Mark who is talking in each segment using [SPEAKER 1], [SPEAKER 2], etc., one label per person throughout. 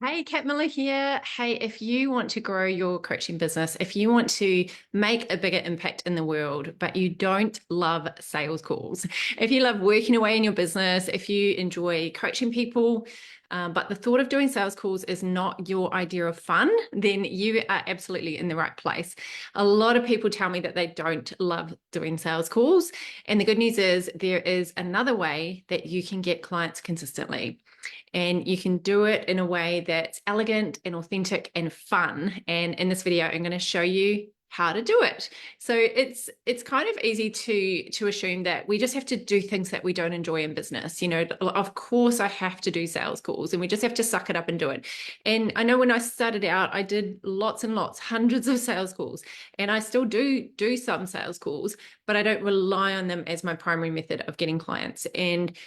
[SPEAKER 1] Hey, 𝗵𝗲𝗡 here. Hey, if you want to grow your coaching business, if you want to make a bigger impact in the world, but you don't love sales calls, if you love working away in your business, if you enjoy coaching people, but the thought of doing sales calls is not your idea of fun, then you are absolutely in the right place. A lot of people tell me that they don't love doing sales calls. And the good news is there is another way that you can get clients consistently. And you can do it in a way that's elegant and authentic and fun. And in this video, I'm going to show you how to do it. So it's kind of easy to assume that we just have to do things that we don't enjoy in business. You know, of course I have to do sales calls and we just have to suck it up and do it. And I know when I started out, I did lots and lots, hundreds of sales calls, and I still do some sales calls, but I don't rely on them as my primary method of getting clients. And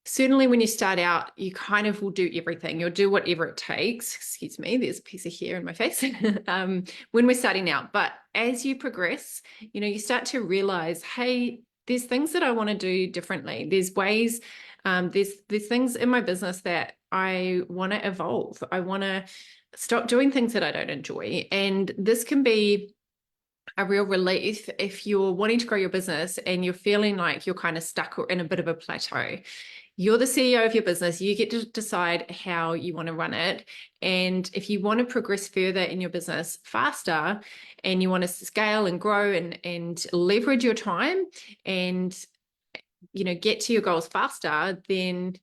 [SPEAKER 1] certainly when you start out, you kind of will do everything. You'll do whatever it takes. Excuse me, there's a piece of hair in my face. When we're starting out. But as you progress, you know, you start to realize, hey, there's things that I want to do differently. There's ways, there's things in my business that I want to evolve. I want to stop doing things that I don't enjoy. And this can be a real relief if you're wanting to grow your business and you're feeling like you're kind of stuck or in a bit of a plateau. You're the CEO of your business. You get to decide how you want to run it. And if you want to progress further in your business faster and you want to scale and grow and leverage your time and, you know, get to your goals faster, then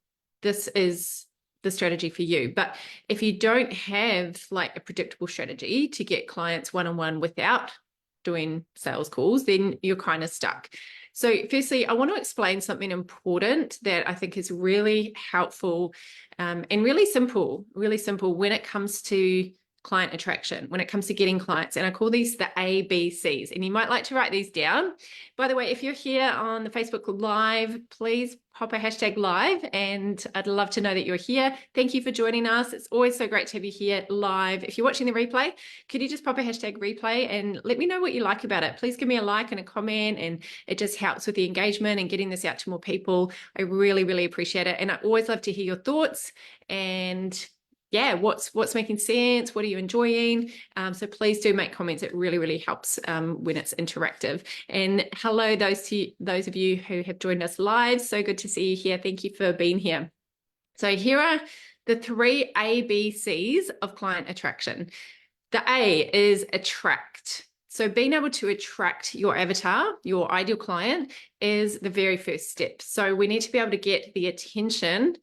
[SPEAKER 1] this is the strategy for you. But if you don't have like a predictable strategy to get clients one-on-one without doing sales calls, then you're kind of stuck. So firstly, I want to explain something important that I think is really helpful and really simple when it comes to client attraction, when it comes to getting clients. And I call these the ABCs. And you might like to write these down. By the way, if you're here on the Facebook Live, please pop a hashtag live. And I'd love to know that you're here. Thank you for joining us. It's always so great to have you here live. If you're watching the replay, could you just pop a hashtag replay and let me know what you like about it? Please give me a like and a comment. And it just helps with the engagement and getting this out to more people. I really, really appreciate it. And I always love to hear your thoughts and yeah, what's making sense? What are you enjoying? So please do make comments. It really, really helps when it's interactive. And hello, those of you who have joined us live. So good to see you here. Thank you for being here. So here are the 3 ABCs of client attraction. The A is attract. So being able to attract your avatar, your ideal client, is the very first step. So we need to be able to get the attention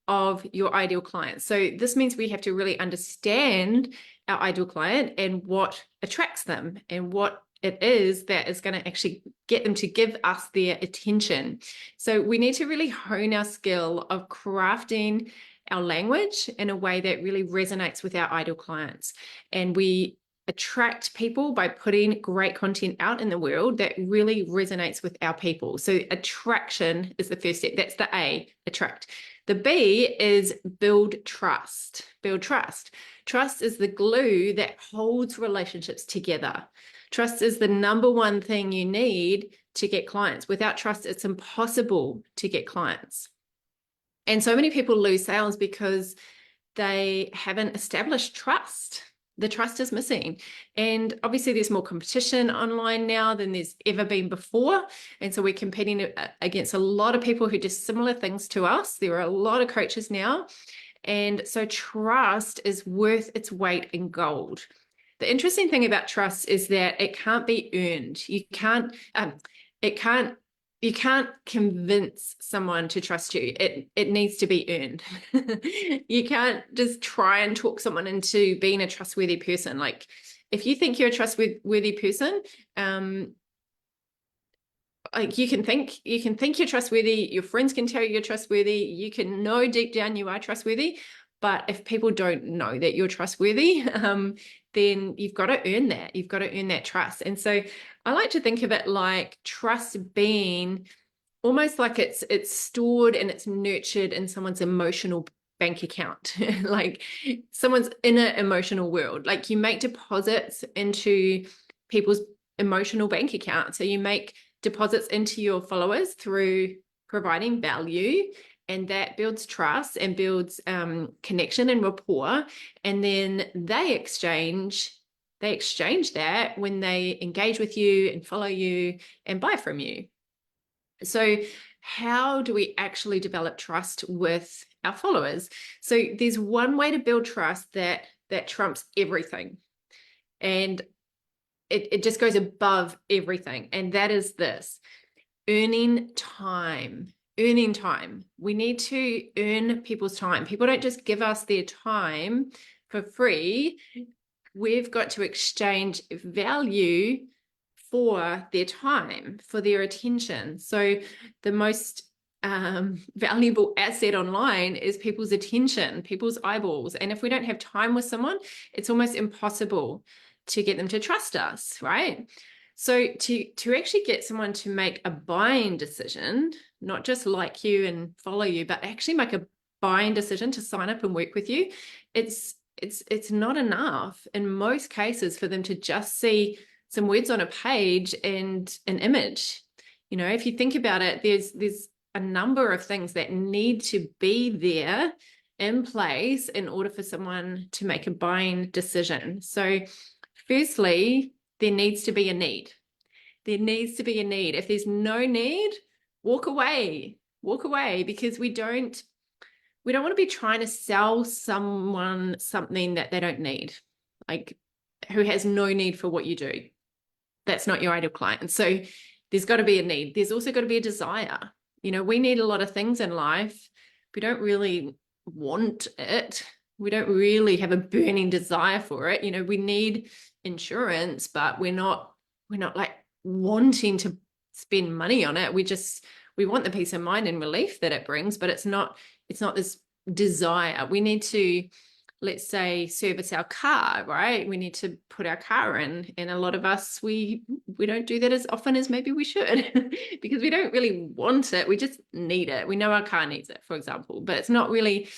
[SPEAKER 1] of your ideal client. So this means we have to really understand our ideal client and what attracts them and what it is that is going to actually get them to give us their attention. So we need to really hone our skill of crafting our language in a way that really resonates with our ideal clients. And we attract people by putting great content out in the world that really resonates with our people. So attraction is the first step. That's the A, attract. The B is build trust. Build trust. Trust is the glue that holds relationships together. Trust is the number one thing you need to get clients. Without trust, it's impossible to get clients. And so many people lose sales because they haven't established trust. The trust is missing. And obviously there's more competition online now than there's ever been before. And so we're competing against a lot of people who do similar things to us. There are a lot of coaches now. And so trust is worth its weight in gold. The interesting thing about trust is that it can't be earned. You can't convince someone to trust you. It needs to be earned. You can't just try and talk someone into being a trustworthy person. Like if you think you're a trustworthy person, like you can think you're trustworthy, your friends can tell you you're trustworthy, you can know deep down you are trustworthy. But if people don't know that you're trustworthy, then you've got to earn that. You've got to earn that trust. And so I like to think of it like trust being almost like it's stored and it's nurtured in someone's emotional bank account, like someone's inner emotional world. Like you make deposits into people's emotional bank account. So you make deposits into your followers through providing value and that builds trust and builds connection and rapport. And then they exchange that when they engage with you and follow you and buy from you. So how do we actually develop trust with our followers? So there's one way to build trust that trumps everything. And it just goes above everything. And that is this: earning time. Earning time. We need to earn people's time. People don't just give us their time for free. We've got to exchange value for their time, for their attention. So the most valuable asset online is people's attention, people's eyeballs. And if we don't have time with someone, it's almost impossible to get them to trust us, right? So to actually get someone to make a buying decision, not just like you and follow you, but actually make a buying decision to sign up and work with you, it's not enough in most cases for them to just see some words on a page and an image. You know, if you think about it, there's a number of things that need to be there in place in order for someone to make a buying decision. So firstly, there needs to be a need. There needs to be a need. If there's no need, walk away, because we don't want to be trying to sell someone something that they don't need, like who has no need for what you do. That's not your ideal client. So there's got to be a need. There's also got to be a desire. You know, we need a lot of things in life. We don't really want it. We don't really have a burning desire for it. You know, we need insurance, but we're not like wanting to spend money on it. We want the peace of mind and relief that it brings, but it's not this desire. We need to, let's say, service our car, right? We need to put our car in. And a lot of us, we don't do that as often as maybe we should because we don't really want it. We just need it. We know our car needs it, for example, but it's not really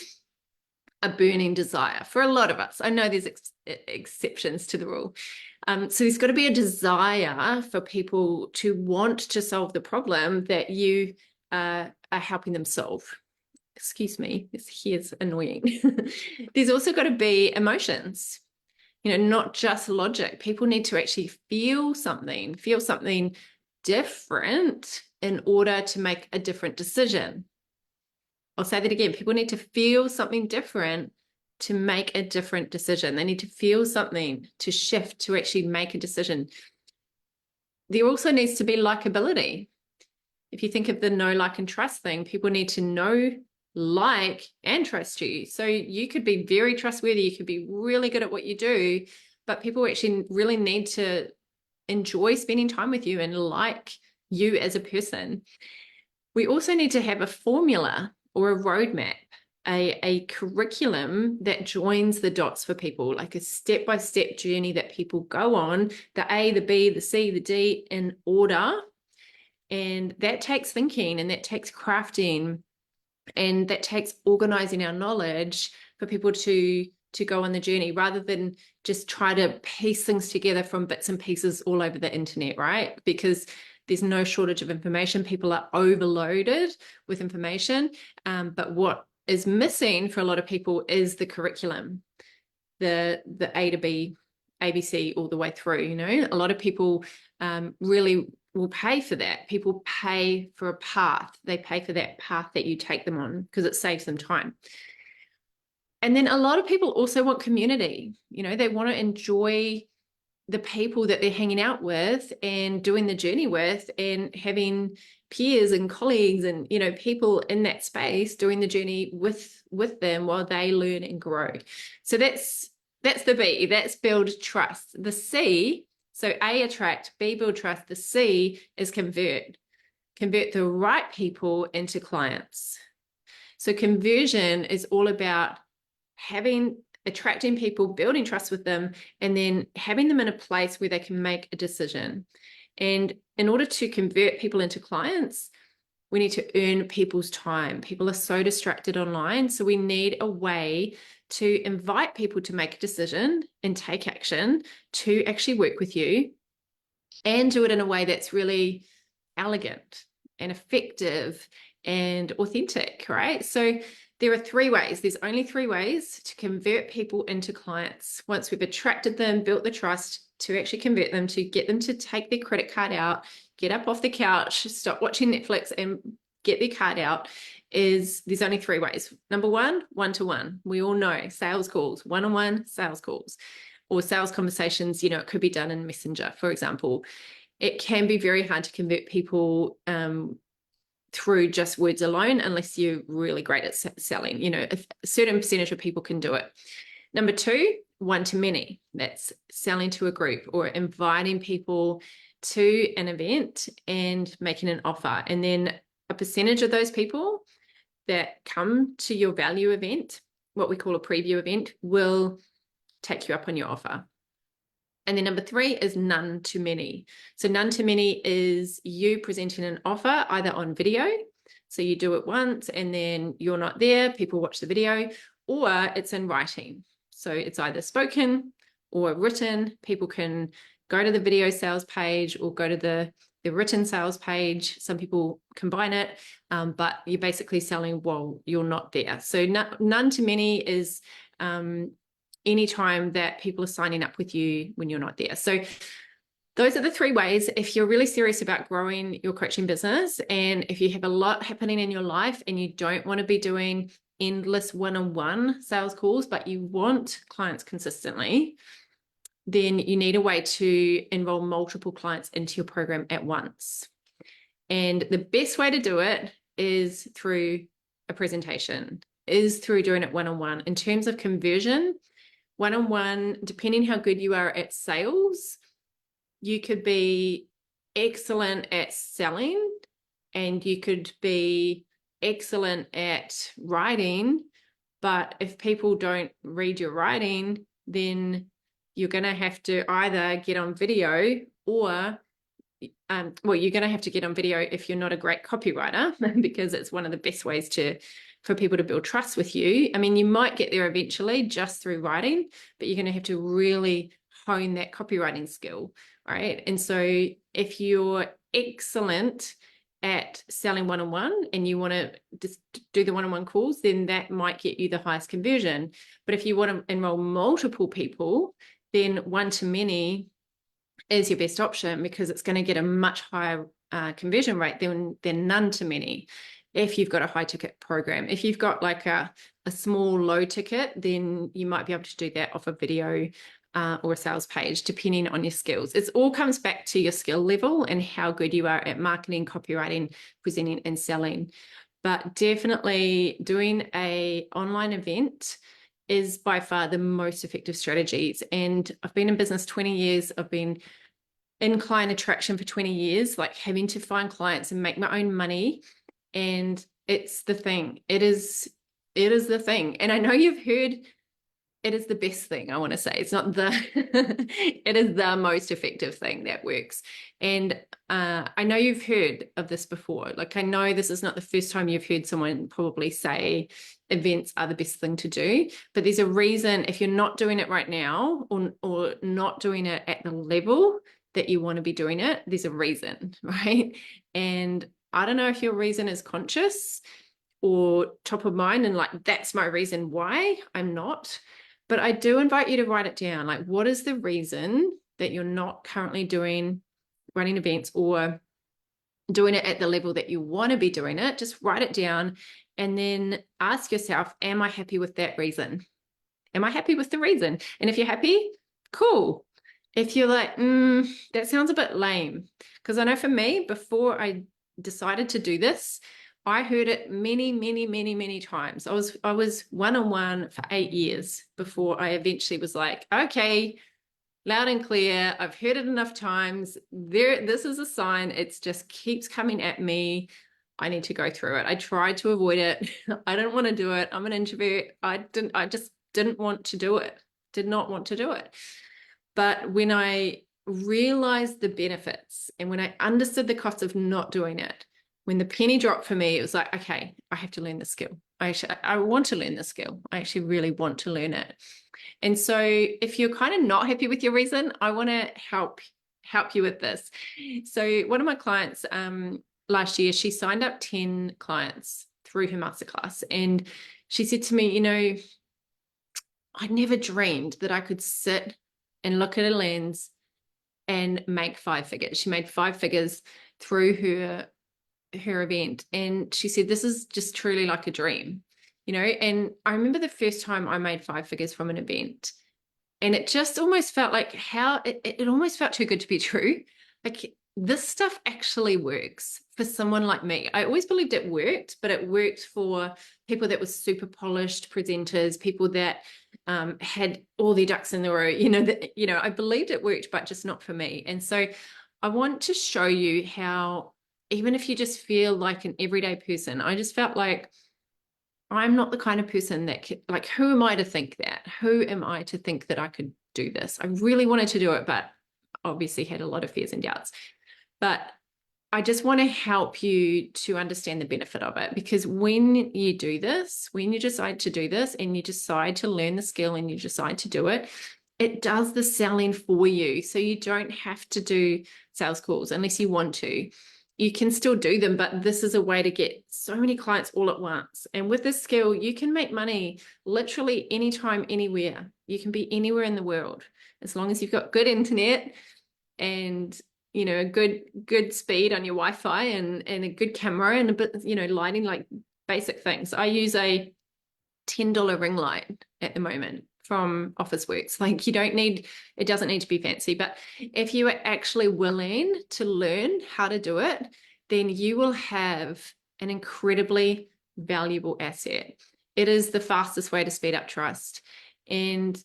[SPEAKER 1] a burning desire for a lot of us. I know there's exceptions to the rule. So there's got to be a desire for people to want to solve the problem that you are helping them solve. Excuse me, here's annoying. There's also got to be emotions, you know, not just logic. People need to actually feel something different in order to make a different decision. I'll say that again. People need to feel something different to make a different decision. They need to feel something to shift, to actually make a decision. There also needs to be likability. If you think of the know, like, and trust thing, people need to know, like, and trust you. So you could be very trustworthy. You could be really good at what you do, but people actually really need to enjoy spending time with you and like you as a person. We also need to have a formula or a roadmap, a curriculum that joins the dots for people, like a step-by-step journey that people go on, the A, the B, the C, the D in order. And that takes thinking, and that takes crafting, and that takes organizing our knowledge for people to go on the journey, rather than just try to piece things together from bits and pieces all over the internet, right? Because there's no shortage of information. People are overloaded with information. But what is missing for a lot of people is the curriculum, the A to B, ABC all the way through. You know, a lot of people really will pay for that. People pay for a path. They pay for that path that you take them on because it saves them time. And then a lot of people also want community. You know, they want to enjoy the people that they're hanging out with and doing the journey with, and having peers and colleagues and, you know, people in that space doing the journey with them while they learn and grow. So that's the B, that's build trust. The C, so A, attract, B, build trust. The C is convert the right people into clients. So conversion is all about attracting people, building trust with them, and then having them in a place where they can make a decision. And in order to convert people into clients, we need to earn people's time. People are so distracted online. So we need a way to invite people to make a decision and take action to actually work with you, and do it in a way that's really elegant and effective and authentic, right? So there are three ways. There's only three ways to convert people into clients. Once we've attracted them, built the trust, to actually convert them, to get them to take their credit card out, get up off the couch, stop watching Netflix and get their card out, there's only three ways. Number one, one-to-one. We all know sales calls, one-on-one sales calls, or sales conversations. It could be done in Messenger, for example. It can be very hard to convert people through just words alone, unless you're really great at selling. A certain percentage of people can do it. Number two, one-to-many. That's selling to a group or inviting people to an event and making an offer. And then a percentage of those people that come to your value event, what we call a preview event, will take you up on your offer. And then number three is none to many. So none to many is you presenting an offer either on video. So you do it once and then you're not there, people watch the video, or it's in writing. So it's either spoken or written. People can go to the video sales page or go to the written sales page. Some people combine it, but you're basically selling while you're not there. So none to many is any time that people are signing up with you when you're not there. So those are the three ways. If you're really serious about growing your coaching business, and if you have a lot happening in your life and you don't want to be doing endless one-on-one sales calls, but you want clients consistently, then you need a way to enroll multiple clients into your program at once. And the best way to do it is through a presentation, is through doing it one-on-one. In terms of conversion, one-on-one, depending how good you are at sales, you could be excellent at selling and you could be excellent at writing, but if people don't read your writing, then you're going to have to either get on video or you're going to have to get on video if you're not a great copywriter, because it's one of the best ways for people to build trust with you. I mean, you might get there eventually just through writing, but you're going to have to really hone that copywriting skill, right? And so if you're excellent at selling one-on-one and you want to just do the one-on-one calls, then that might get you the highest conversion. But if you want to enroll multiple people, then one-to-many is your best option, because it's going to get a much higher conversion rate than none-to-many. If you've got a high ticket program, if you've got like a small low ticket, then you might be able to do that off a video or a sales page, depending on your skills. It all comes back to your skill level and how good you are at marketing, copywriting, presenting, and selling. But definitely doing an online event is by far the most effective strategies. And I've been in business 20 years. I've been in client attraction for 20 years, like having to find clients and make my own money. And it's the thing. It is the thing. And I know you've heard it is the best thing. I want to say it's not it is the most effective thing that works. And I know you've heard of this before. Like, I know this is not the first time you've heard someone probably say events are the best thing to do, but there's a reason. If you're not doing it right now, or not doing it at the level that you want to be doing it, there's a reason, right? And I don't know if your reason is conscious or top of mind and like, that's my reason why I'm not. But I do invite you to write it down. Like, what is the reason that you're not currently running events or doing it at the level that you want to be doing it? Just write it down and then ask yourself, am I happy with that reason? Am I happy with the reason? And if you're happy, cool. If you're like, that sounds a bit lame. Because I know for me, before I decided to do this, I heard it many, many, many, many times. I was one-on-one for 8 years before I eventually was like, okay, loud and clear. I've heard it enough times. This is a sign. It just keeps coming at me. I need to go through it. I tried to avoid it. I don't want to do it. I'm an introvert. I just didn't want to do it. Did not want to do it. But when I realized the benefits and when I understood the cost of not doing it, when the penny dropped for me, it was like, okay, I have to learn the skill. I want to learn the skill. I actually really want to learn it. And so if you're kind of not happy with your reason, I want to help you with this. So one of my clients, last year, she signed up 10 clients through her masterclass. And she said to me, you know, I never dreamed that I could sit and look at a lens and make 5 figures. She made 5 figures through her event. And she said, this is just truly like a dream, you know? And I remember the first time I made 5 figures from an event, and it just almost felt like it almost felt too good to be true. Like, this stuff actually works for someone like me. I always believed it worked, but it worked for people that were super polished presenters, people that had all their ducks in the row, I believed it worked, but just not for me. And so I want to show you how, even if you just feel like an everyday person, I just felt like I'm not the kind of person that like, who am I to think that? Who am I to think that I could do this? I really wanted to do it, but obviously had a lot of fears and doubts. But I just want to help you to understand the benefit of it, because when you do this, when you decide to do this and you decide to learn the skill and you decide to do it, it does the selling for you. So you don't have to do sales calls unless you want to. You can still do them, but this is a way to get so many clients all at once. And with this skill, you can make money literally anytime, anywhere. You can be anywhere in the world, as long as you've got good internet and, you know, a good speed on your Wi-Fi and a good camera and a bit, you know, lighting, like basic things. I use a $10 ring light at the moment from Officeworks. Like, it doesn't need to be fancy, but if you are actually willing to learn how to do it, then you will have an incredibly valuable asset. It is the fastest way to speed up trust. And,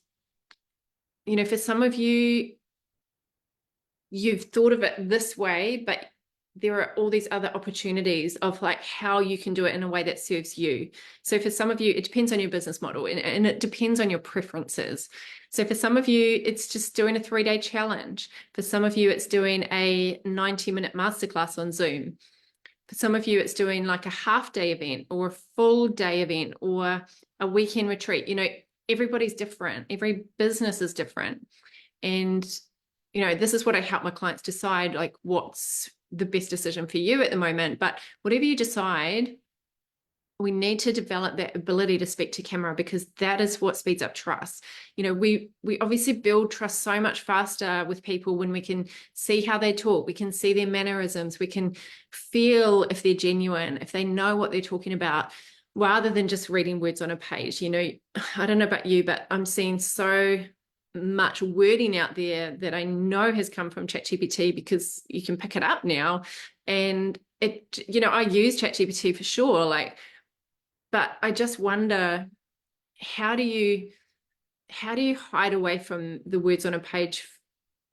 [SPEAKER 1] you know, for some of you, you've thought of it this way, but there are all these other opportunities of like how you can do it in a way that serves you. So for some of you, it depends on your business model and it depends on your preferences. So for some of you, it's just doing a 3-day challenge. For some of you, it's doing a 90-minute masterclass on Zoom. For some of you, it's doing like a half-day event or a full-day event or a weekend retreat. You know, everybody's different. Every business is different. And, you know, this is what I help my clients decide, like what's the best decision for you at the moment. But whatever you decide, we need to develop that ability to speak to camera, because that is what speeds up trust. You know, we obviously build trust so much faster with people when we can see how they talk, we can see their mannerisms, we can feel if they're genuine, if they know what they're talking about, rather than just reading words on a page. You know, I don't know about you, but I'm seeing so much wording out there that I know has come from ChatGPT, because you can pick it up now. And it, you know, I use ChatGPT for sure, like, but I just wonder, how do you hide away from the words on a page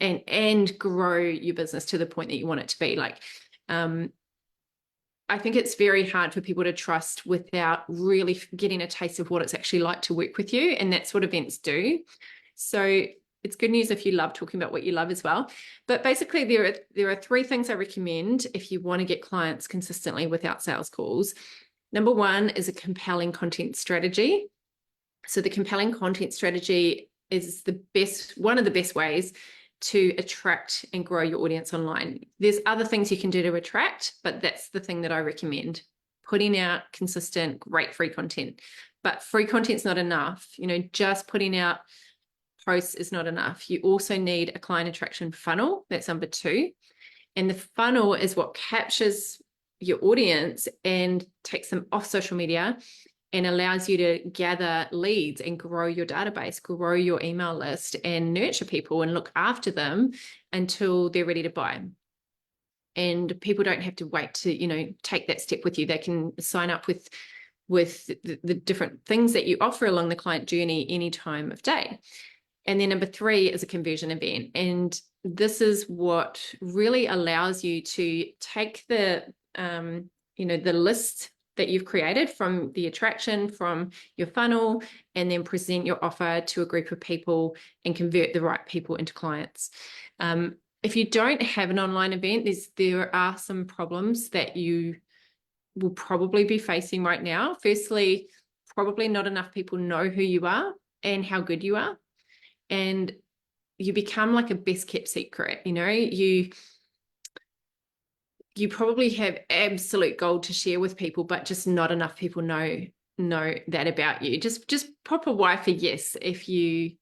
[SPEAKER 1] and grow your business to the point that you want it to be? Like, I think it's very hard for people to trust without really getting a taste of what it's actually like to work with you. And that's what events do. So it's good news if you love talking about what you love as well. But basically, there are 3 things I recommend if you want to get clients consistently without sales calls. Number 1 is a compelling content strategy. So the compelling content strategy is one of the best ways to attract and grow your audience online. There's other things you can do to attract, but that's the thing that I recommend: putting out consistent, great free content. But free content's not enough. You know, just putting out posts is not enough. You also need a client attraction funnel. That's number 2. And the funnel is what captures your audience and takes them off social media and allows you to gather leads and grow your database, grow your email list, and nurture people and look after them until they're ready to buy. And people don't have to wait to, you know, take that step with you. They can sign up with the different things that you offer along the client journey any time of day. And then number 3 is a conversion event. And this is what really allows you to take the, the list that you've created from the attraction, from your funnel, and then present your offer to a group of people and convert the right people into clients. If you don't have an online event, there are some problems that you will probably be facing right now. Firstly, probably not enough people know who you are and how good you are. And you become like a best kept secret. You know, you probably have absolute gold to share with people, but just not enough people know that about you. Just pop a Y for yes if you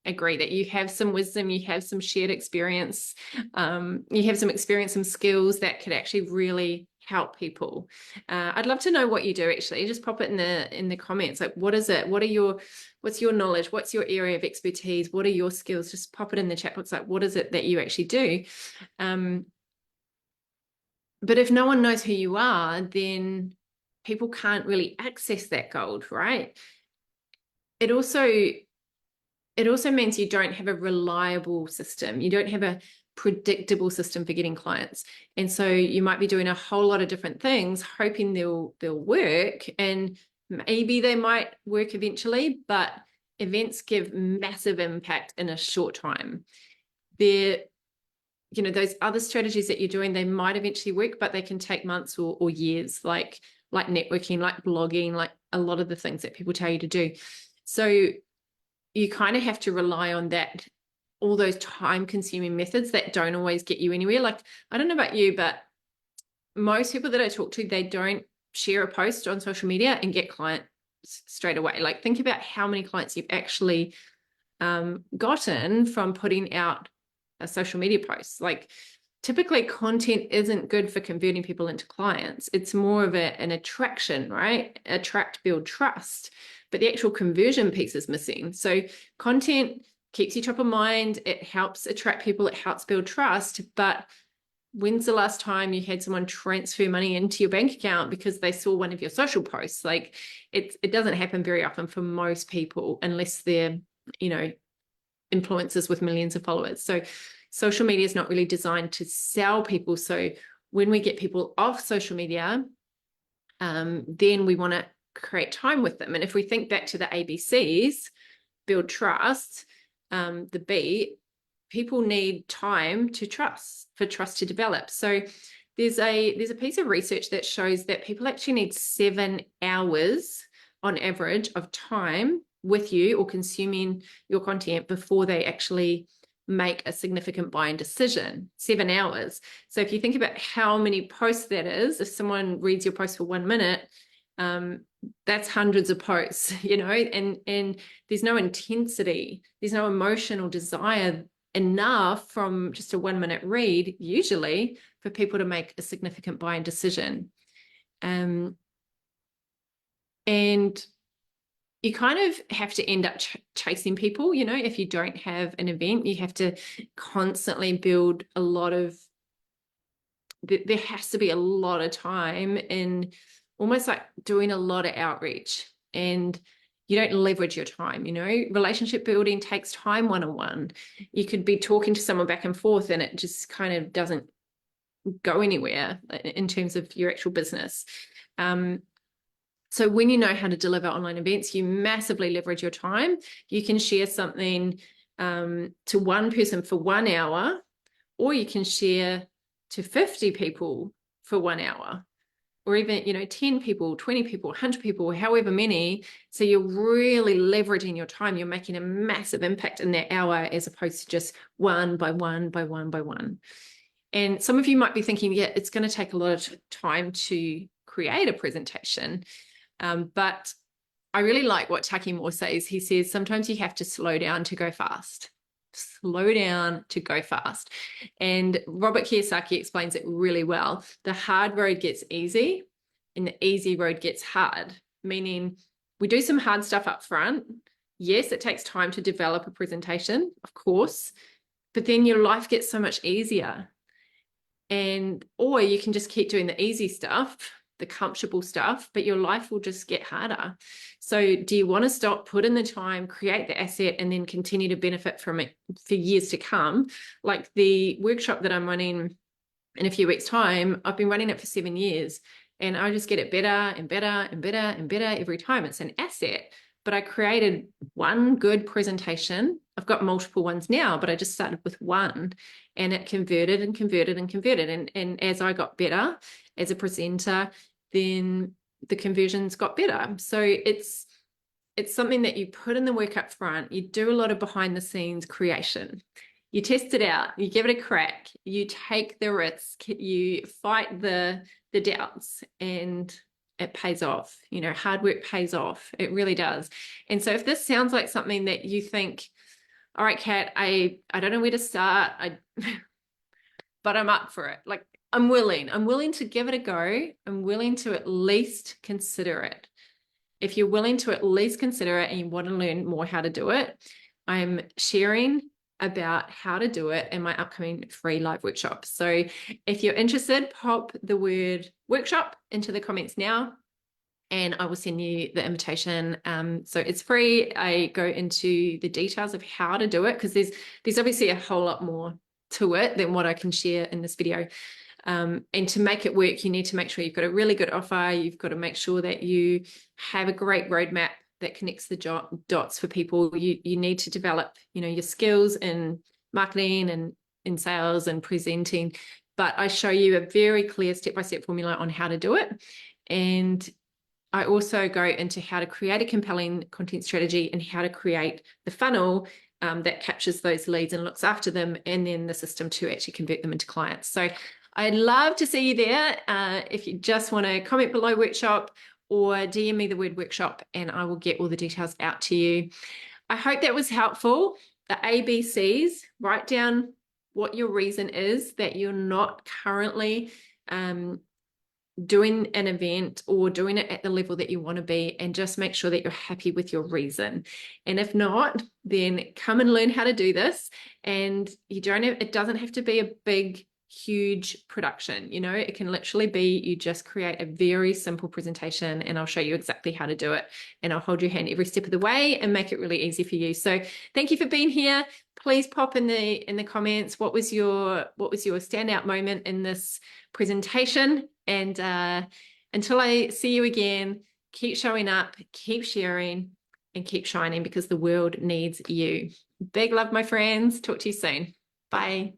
[SPEAKER 1] agree that you have some wisdom, you have some shared experience, you have some experience, some skills that could actually really help people. I'd love to know what you do actually. Just pop it in the comments. Like, what is it? What's your knowledge? What's your area of expertise? What are your skills? Just pop it in the chat box. Like, what is it that you actually do? But if no one knows who you are, then people can't really access that gold, right? It also means you don't have a reliable system. You don't have a predictable system for getting clients. And so you might be doing a whole lot of different things, hoping they'll work, and maybe they might work eventually, but events give massive impact in a short time. Those other strategies that you're doing, they might eventually work, but they can take months or years, like networking, like blogging, like a lot of the things that people tell you to do. So you kind of have to rely on that, all those time-consuming methods that don't always get you anywhere. Like, I don't know about you, but most people that I talk to, they don't share a post on social media and get clients straight away. Like, think about how many clients you've actually gotten from putting out a social media post. Like, typically content isn't good for converting people into clients. It's more of an attraction, right? Attract, build trust. But the actual conversion piece is missing. So content keeps you top of mind. It helps attract people. It helps build trust. But when's the last time you had someone transfer money into your bank account because they saw one of your social posts? Like, it doesn't happen very often for most people unless they're, influencers with millions of followers. So social media is not really designed to sell people. So when we get people off social media, then we want to create time with them. And if we think back to the ABCs, build trust, the B, people need time to trust, for trust to develop. So there's a piece of research that shows that people actually need 7 hours on average of time with you or consuming your content before they actually make a significant buying decision. 7 hours. So if you think about how many posts that is, if someone reads your post for 1 minute, that's hundreds of posts, and there's no intensity, there's no emotional desire enough from just a 1 minute read, usually, for people to make a significant buying decision. And you kind of have to end up chasing people. If you don't have an event, you have to constantly build a lot of, there has to be a lot of time in almost like doing a lot of outreach, and you don't leverage your time. Relationship building takes time one-on-one. You could be talking to someone back and forth and it just kind of doesn't go anywhere in terms of your actual business. So when you know how to deliver online events, you massively leverage your time. You can share something to one person for 1 hour, or you can share to 50 people for 1 hour, or even, 10 people, 20 people, 100 people, however many. So you're really leveraging your time. You're making a massive impact in that hour, as opposed to just one by one by one by one. And some of you might be thinking, yeah, it's going to take a lot of time to create a presentation. But I really like what 𝗪𝗏 says. He says, sometimes you have to slow down to go fast. Slow down to go fast. And Robert Kiyosaki explains it really well. The hard road gets easy and the easy road gets hard, meaning we do some hard stuff up front. Yes, it takes time to develop a presentation, of course, but then your life gets so much easier. Or you can just keep doing the easy stuff, the comfortable stuff, but your life will just get harder. So do you want to stop, put in the time, create the asset, and then continue to benefit from it for years to come? Like the workshop that I'm running in a few weeks' time, I've been running it for 7 years, and I just get it better and better and better and better every time. It's an asset. But I created one good presentation. I've got multiple ones now, but I just started with one, and it converted and converted and converted. And as I got better as a presenter, then the conversions got better. So it's something that you put in the work up front. You do a lot of behind the scenes creation. You test it out, you give it a crack, you take the risk, you fight the doubts, and it pays off. You know, hard work pays off. It really does. And so if this sounds like something that you think, all right, Kat, I don't know where to start, but I'm up for it. Like, I'm willing to give it a go. I'm willing to at least consider it. If you're willing to at least consider it and you want to learn more how to do it, I'm sharing about how to do it in my upcoming free live workshop. So if you're interested, pop the word workshop into the comments now, and I will send you the invitation. So it's free. I go into the details of how to do it, because there's obviously a whole lot more to it than what I can share in this video. And to make it work, you need to make sure you've got a really good offer. You've got to make sure that you have a great roadmap that connects the dots for people. You need to develop, you know, your skills in marketing and in sales and presenting. But I show you a very clear step-by-step formula on how to do it. And I also go into how to create a compelling content strategy and how to create the funnel that captures those leads and looks after them, and then the system to actually convert them into clients. So I'd love to see you there. If you just want to comment below workshop or DM me the word workshop, and I will get all the details out to you. I hope that was helpful. The ABCs, write down what your reason is that you're not currently doing an event or doing it at the level that you want to be, and just make sure that you're happy with your reason. And if not, then come and learn how to do this. And it doesn't have to be a big, huge production. You know, it can literally be, you just create a very simple presentation, and I'll show you exactly how to do it, and I'll hold your hand every step of the way and make it really easy for you. So thank you for being here. Please pop in the comments, what was your standout moment in this presentation? And until I see you again, keep showing up, keep sharing, and keep shining, because the world needs you. Big love, my friends. Talk to you soon. Bye.